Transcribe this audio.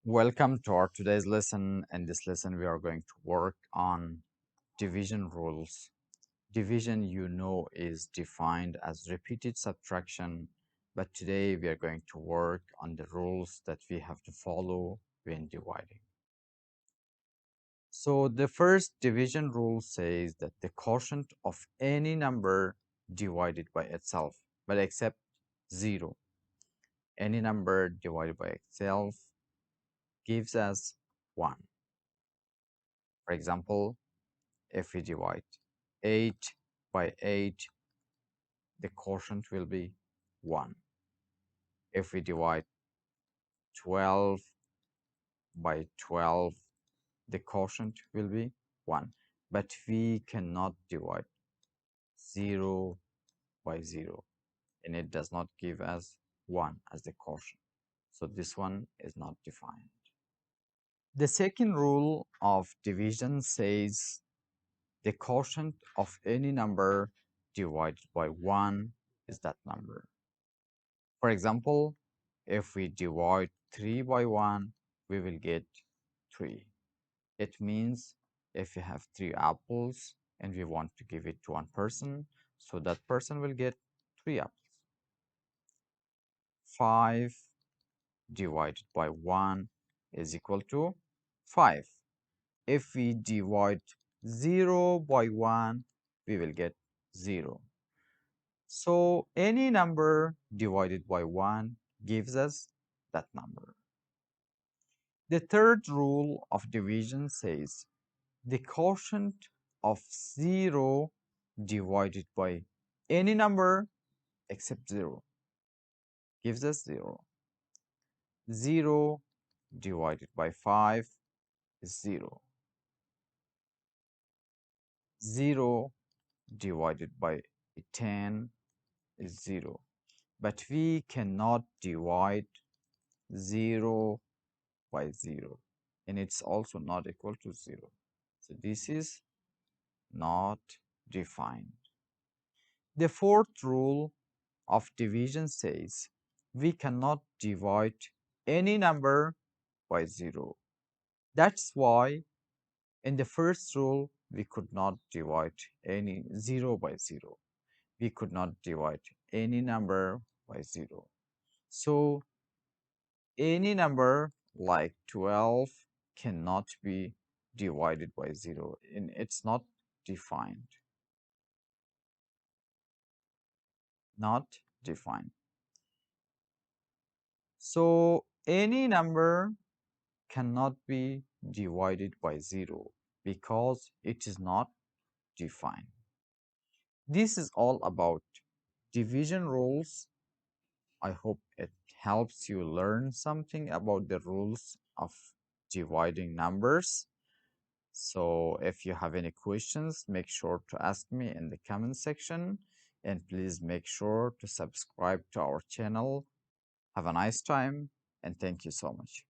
Welcome to our today's lesson. In this lesson, we are going to work on division rules. Division, is defined as repeated subtraction, but today we are going to work on the rules that we have to follow when dividing. So the first division rule says that the quotient of any number divided by itself, but except 0. Any number divided by itself gives us 1. For example, if we divide 8 by 8, the quotient will be 1. If we divide 12 by 12, the quotient will be 1. But we cannot divide 0 by 0, and it does not give us 1 as the quotient. So this one is not defined. The second rule of division says the quotient of any number divided by 1 is that number. For example, if we divide 3 by 1, we will get 3. It means if we have 3 apples and we want to give it to one person, so that person will get 3 apples. 5 divided by 1 is equal to 5. If we divide 0 by 1, we will get 0. So any number divided by 1 gives us that number. The third rule of division says the quotient of 0 divided by any number except 0 gives us 0. 0 divided by 5 is 0. 0 divided by 10 is 0. But we cannot divide 0 by 0, and it's also not equal to 0. So this is not defined. The fourth rule of division says we cannot divide any number by 0. That's why in the first rule we could not divide any 0 by 0. We could not divide any number by 0. So any number like 12 cannot be divided by 0, and it's not defined. Not defined. So any number cannot be divided by 0 because it is not defined. This is all about division rules. I hope it helps you learn something about the rules of dividing numbers. So if you have any questions, make sure to ask me in the comment section, and please make sure to subscribe to our channel. Have a nice time, and thank you so much.